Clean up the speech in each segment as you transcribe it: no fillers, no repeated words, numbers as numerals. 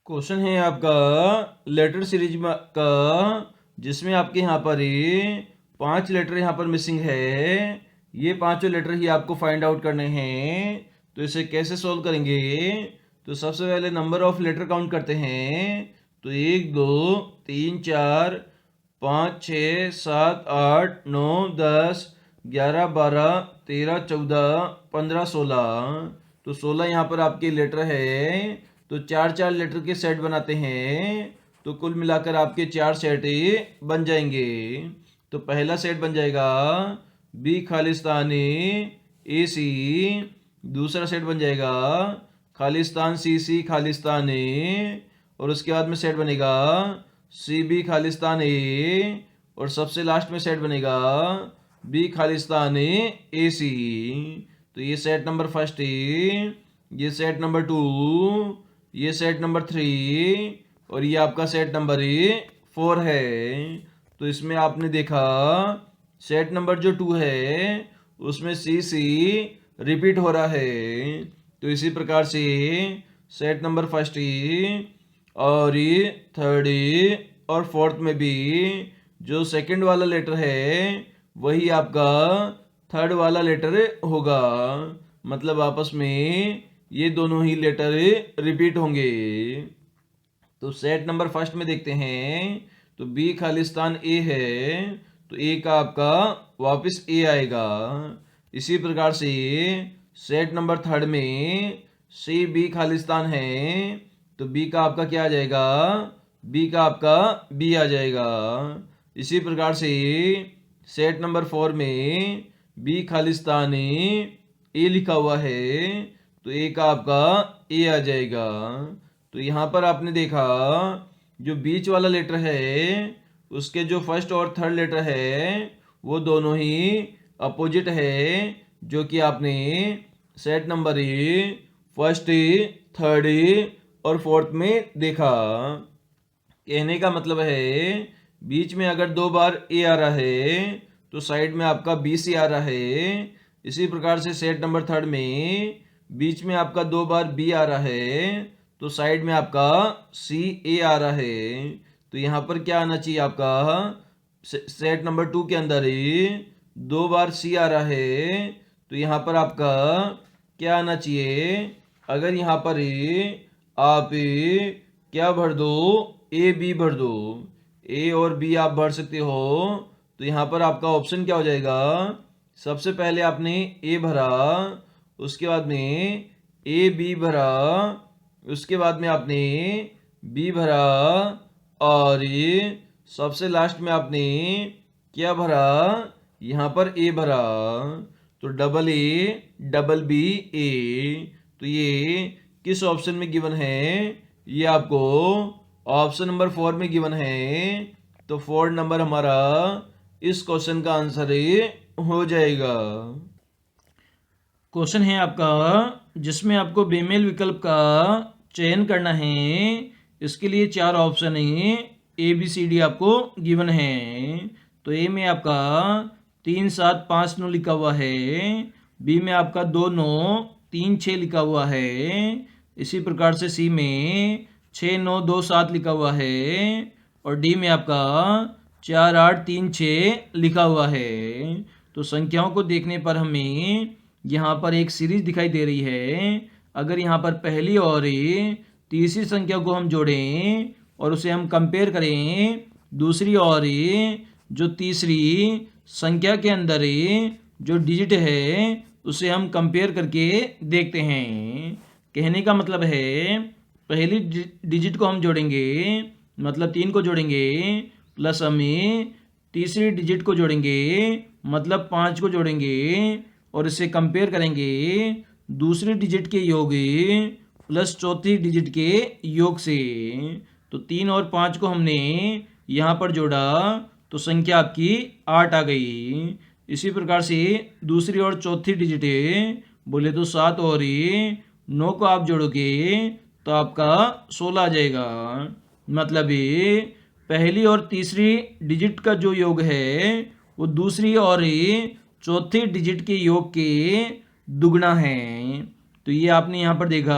Question है आपका letter series का, जिसमें आपके यहाँ पर ये 5 लेटर यहाँ पर मिसिंग है। ये 5 लेटर ही आपको फाइंड आउट करने हैं। तो इसे कैसे सॉल्व करेंगे? तो सबसे पहले नंबर ऑफ लेटर काउंट करते हैं। तो 1 2 3 4 5 6 7 8 9 10 11 12 13 14 15 16। तो 16 यहाँ पर आपके लेटर है। तो 4 लेटर के सेट बनाते हैं। तो कुल मिलाकर आपके 4 सेट बन जाएंगे। तो पहला सेट बन जाएगा बी खालिस्तानी ए सी। दूसरा सेट बन जाएगा खालिस्तान सी सी खालिस्तान ए। और उसके बाद में सेट बनेगा सी बी खालिस्तान ए। और सबसे लास्ट में सेट बनेगा बी खालिस्तान ए सी। तो ये सेट नंबर फर्स्ट है, ये सेट नंबर 2, ये सेट नंबर 3 और ये आपका सेट नंबर 4 है। तो इसमें आपने देखा सेट नंबर जो 2 है उसमें सी सी रिपीट हो रहा है। तो इसी प्रकार से सेट नंबर फर्स्ट और ये थर्ड और फोर्थ में भी जो सेकंड वाला लेटर है वही आपका थर्ड वाला लेटर होगा। मतलब आपस में ये दोनों ही लेटर रिपीट होंगे। तो सेट नंबर फर्स्ट में देखते हैं। तो बी खालिस्तान ए है, तो ए का आपका वापस ए आएगा। इसी प्रकार से सेट नंबर थर्ड में सी बी खालिस्तान है, तो बी का आपका क्या आ जाएगा? बी का आपका बी आ जाएगा। इसी प्रकार से सेट नंबर 4 में बी खालिस्तानी ए लिखा हुआ है, तो ए का आपका ए आ जाएगा। तो यहाँ पर आपने देखा जो बीच वाला लेटर है उसके जो फर्स्ट और थर्ड लेटर है वो दोनों ही अपोजिट है, जो कि आपने सेट नंबर फर्स्ट, थर्ड और फोर्थ में देखा। कहने का मतलब है बीच में अगर 2 बार ए आ रहा है तो साइड में आपका बी सी आ रहा है। इसी प्रकार से सेट नंबर थर्ड में बीच में आपका 2 बार बी आ रहा है तो साइड में आपका सी ए आ रहा है। तो यहाँ पर क्या आना चाहिए आपका? सेट नंबर 2 के अंदर ही 2 बार सी आ रहा है, तो यहाँ पर आपका क्या आना चाहिए? अगर यहाँ पर आप क्या भर दो? ए बी भर दो। ए और बी आप भर सकते हो। तो यहाँ पर आपका ऑप्शन क्या हो जाएगा? सबसे पहले आपने ए भरा, उसके बाद में ए बी भरा, उसके बाद में आपने बी भरा और सबसे लास्ट में आपने क्या भरा? यहाँ पर ए भरा। तो डबल ए डबल बी ए। तो ये किस ऑप्शन में गिवन है? ये आपको ऑप्शन नंबर 4 में गिवन है। तो 4 नंबर हमारा इस क्वेश्चन का आंसर हो जाएगा। क्वेश्चन है आपका जिसमें आपको बेमेल विकल्प का चयन करना है। इसके लिए 4 ऑप्शन है, ए बी सी डी आपको गिवन है। तो ए में आपका 3 7 5 9 लिखा हुआ है, बी में आपका 2 9 3 6 लिखा हुआ है, इसी प्रकार से सी में 6 9 2 7 लिखा हुआ है और डी में आपका 4 8 3 6 लिखा हुआ है। तो संख्याओं को देखने पर हमें यहाँ पर एक सीरीज दिखाई दे रही है। अगर यहाँ पर पहली और तीसरी संख्या को हम जोड़ें और उसे हम कंपेयर करें दूसरी और जो तीसरी संख्या के अंदर जो डिजिट है उसे हम कंपेयर करके देखते हैं। कहने का मतलब है पहली डिजिट को हम जोड़ेंगे, मतलब 3 को जोड़ेंगे, प्लस हमें तीसरी डिजिट को जोड़ेंगे मतलब 5 को जोड़ेंगे और इसे कंपेयर करेंगे दूसरी डिजिट के योग प्लस चौथी डिजिट के योग से। तो 3 और 5 को हमने यहाँ पर जोड़ा तो संख्या आपकी 8 आ गई। इसी प्रकार से दूसरी और चौथी डिजिट बोले तो 7 और 9 को आप जोड़ोगे तो आपका 16 आ जाएगा। मतलब पहली और तीसरी डिजिट का जो योग है वो दूसरी और चौथी डिजिट के योग के दुगना है। तो ये आपने यहाँ पर देखा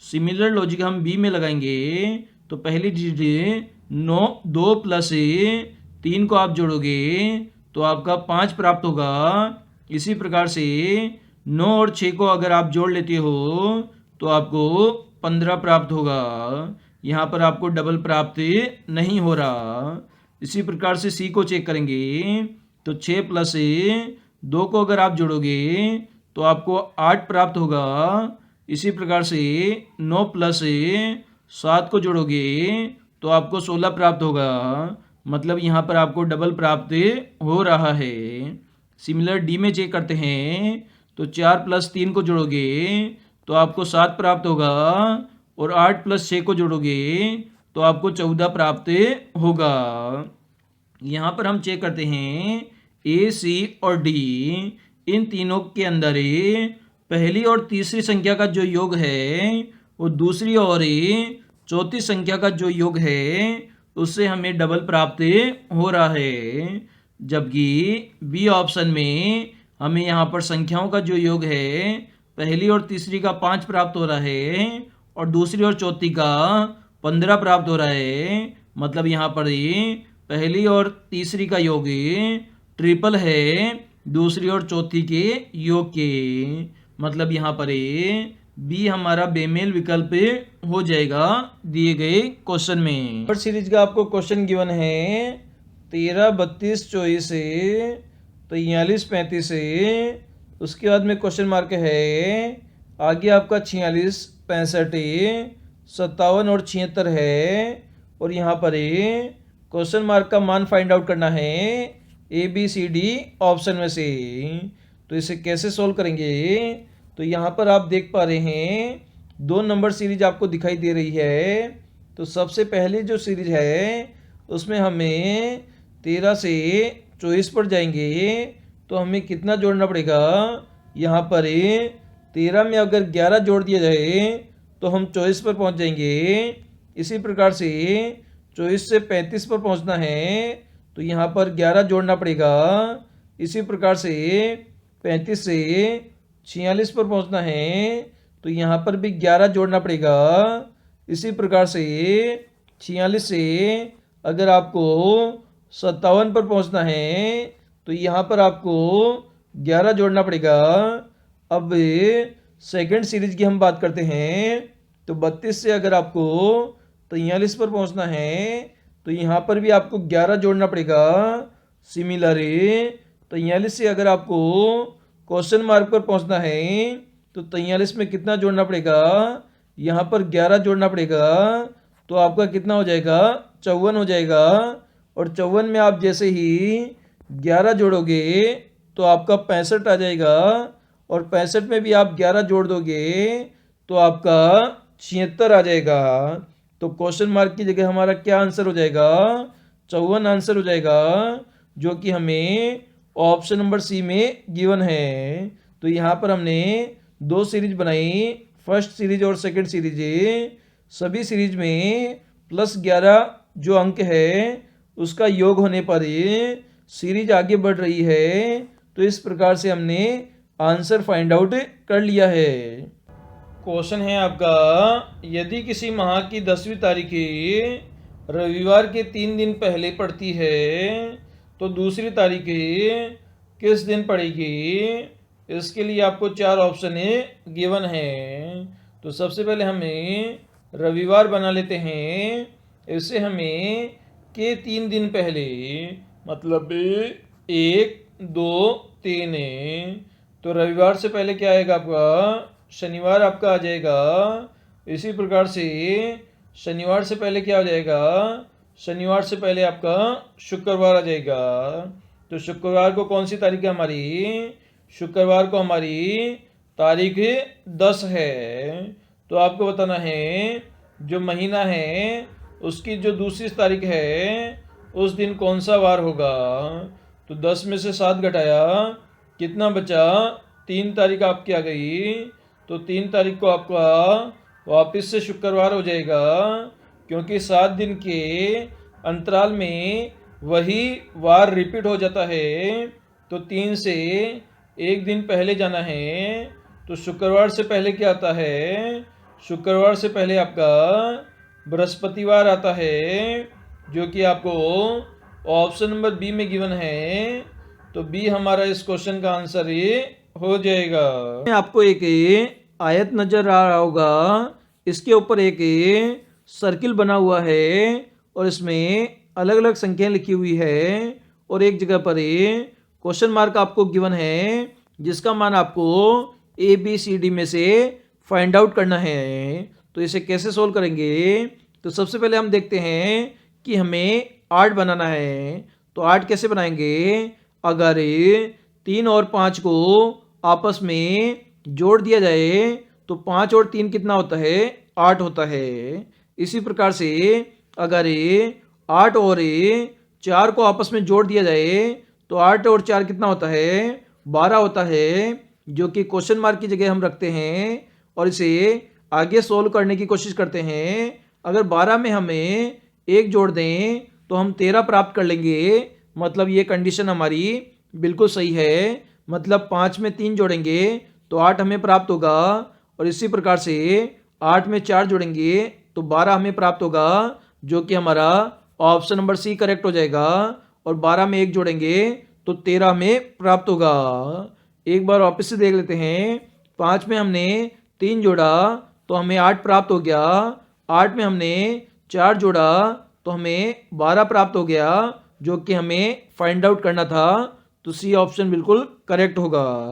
सिमिलर लॉजिक हम बी में लगाएंगे। तो पहली डिजिट 9, 2 प्लस 3 को आप जोड़ोगे तो आपका 5 प्राप्त होगा। इसी प्रकार से 9 और 6 को अगर आप जोड़ लेते हो तो आपको 15 प्राप्त होगा। यहाँ पर आपको डबल प्राप्त नहीं हो रहा। इसी प्रकार से सी को चेक करेंगे तो 6 प्लस 2 को अगर आप जोड़ोगे तो आपको 8 प्राप्त होगा। इसी प्रकार से 9 प्लस 7 को जोड़ोगे तो आपको 16 प्राप्त होगा। मतलब यहाँ पर आपको डबल प्राप्त हो रहा है। सिमिलर डी में चेक करते हैं तो 4 प्लस 3 को जोड़ोगे तो आपको 7 प्राप्त होगा और 8 प्लस 6 को जोड़ोगे तो आपको 14 प्राप्त होगा। यहाँ पर हम चेक करते हैं ए, सी और डी, इन तीनों के अंदर पहली और तीसरी संख्या का जो योग है वो दूसरी और चौथी संख्या का जो योग है उससे हमें डबल प्राप्त हो रहा है। जबकि बी ऑप्शन में हमें यहाँ पर संख्याओं का जो योग है पहली और तीसरी का 5 प्राप्त हो रहा है और दूसरी और चौथी का 15 प्राप्त हो रहा है। मतलब यहाँ पर पहली और तीसरी का योग ट्रिपल है दूसरी और चौथी के योग के। मतलब यहाँ पर बी हमारा बेमेल विकल्प हो जाएगा दिए गए क्वेश्चन में। नंबर सीरीज का आपको क्वेश्चन गिवन है 13, 32, 24, 43, 35। उसके बाद में क्वेश्चन मार्क है आगे आपका 46, 65, 57 और 76 है। और यहाँ पर क्वेश्चन मार्क का मान फाइंड आउट करना है ए, बी, सी, डी ऑप्शन में से। तो इसे कैसे सॉल्व करेंगे? तो यहाँ पर आप देख पा रहे हैं 2 नंबर सीरीज आपको दिखाई दे रही है। तो सबसे पहले जो सीरीज है उसमें हमें 13 से 24 पर जाएंगे तो हमें कितना जोड़ना पड़ेगा? यहाँ पर 13 में अगर 11 जोड़ दिया जाए तो हम 24 पर पहुँच जाएंगे। इसी प्रकार से 24 से 35 पर पहुँचना है तो यहाँ पर 11 जोड़ना पड़ेगा। इसी प्रकार से 35 से 46 पर पहुँचना है तो यहाँ पर भी 11 जोड़ना पड़ेगा। इसी प्रकार से 46 से अगर आपको 57 पर पहुँचना है तो यहाँ पर आपको 11 जोड़ना पड़ेगा। अब सेकंड सीरीज की हम बात करते हैं तो 32 से अगर आपको 43 पर पहुँचना है तो यहाँ पर भी आपको 11 जोड़ना पड़ेगा। सिमिलर 43 से अगर आपको क्वेश्चन मार्क पर पहुँचना है तो 43 में कितना जोड़ना पड़ेगा? यहाँ पर 11 जोड़ना पड़ेगा। तो आपका कितना हो जाएगा? 54 हो जाएगा। और 54 में आप जैसे ही 11 जोड़ोगे तो आपका 65 आ जाएगा। और 65 में भी आप 11 जोड़ दोगे तो आपका 76 आ जाएगा। तो क्वेश्चन मार्क की जगह हमारा क्या आंसर हो जाएगा? 54 आंसर हो जाएगा, जो कि हमें ऑप्शन नंबर सी में गिवन है। तो यहाँ पर हमने 2 सीरीज बनाई, फर्स्ट सीरीज और सेकंड सीरीज। सभी सीरीज में +11 जो अंक है उसका योग होने पर सीरीज आगे बढ़ रही है। तो इस प्रकार से हमने आंसर फाइंड आउट कर लिया है। क्वेश्चन है आपका, यदि किसी माह की 10वीं तारीख रविवार के 3 दिन पहले पड़ती है तो दूसरी तारीख किस दिन पड़ेगी? इसके लिए आपको 4 ऑप्शन गिवन है। तो सबसे पहले हमें रविवार बना लेते हैं। इससे हमें के 3 दिन पहले मतलब 1, 2, 3। तो रविवार से पहले क्या आएगा आपका? शनिवार आपका आ जाएगा। इसी प्रकार से शनिवार से पहले क्या आ जाएगा? शनिवार से पहले आपका शुक्रवार आ जाएगा। तो शुक्रवार को कौन सी तारीख है हमारी? शुक्रवार को हमारी तारीख 10 है। तो आपको बताना है जो महीना है उसकी जो दूसरी तारीख है उस दिन कौन सा वार होगा। तो 10 में से 7 घटाया, कितना बचा? 3 तारीख आपकी आ गई। तो 3 तारीख को आपका वापस से शुक्रवार हो जाएगा, क्योंकि 7 दिन के अंतराल में वही वार रिपीट हो जाता है। तो 3 से 1 दिन पहले जाना है। तो शुक्रवार से पहले क्या आता है? शुक्रवार से पहले आपका बृहस्पतिवार आता है, जो कि आपको ऑप्शन नंबर बी में गिवन है। तो बी हमारा इस क्वेश्चन का आंसर ही हो जाएगा। आपको एक आयत नजर आ रहा होगा, इसके ऊपर एक सर्किल बना हुआ है और इसमें अलग अलग संख्याएं लिखी हुई है और एक जगह पर क्वेश्चन मार्क आपको गिवन है, जिसका मान आपको ए बी सी डी में से फाइंड आउट करना है। तो इसे कैसे सोल्व करेंगे? तो सबसे पहले हम देखते हैं कि हमें 8 बनाना है। तो 8 कैसे बनाएंगे? अगर 3 और 5 को आपस में जोड़ दिया जाए तो 5 और 3 कितना होता है? 8 होता है। इसी प्रकार से अगर 8 और 4 को आपस में जोड़ दिया जाए तो 8 और 4 कितना होता है? 12 होता है, जो कि क्वेश्चन मार्क की जगह हम रखते हैं और इसे आगे सोल्व करने की कोशिश करते हैं। अगर 12 में हमें 1 जोड़ दें तो हम 13 प्राप्त कर लेंगे। मतलब ये कंडीशन हमारी बिल्कुल सही है। मतलब 5 में 3 जोड़ेंगे तो 8 हमें प्राप्त होगा और इसी प्रकार से 8 में 4 जोड़ेंगे तो 12 हमें प्राप्त होगा, जो कि हमारा ऑप्शन नंबर सी करेक्ट हो जाएगा। और 12 में 1 जोड़ेंगे तो 13 हमें प्राप्त होगा। एक बार वापस से देख लेते हैं। 5 में हमने 3 जोड़ा तो हमें 8 प्राप्त हो गया। 8 में हमने 4 जोड़ा तो हमें 12 प्राप्त हो गया, जो कि हमें फाइंड आउट करना था। तो सी ऑप्शन बिल्कुल करेक्ट होगा।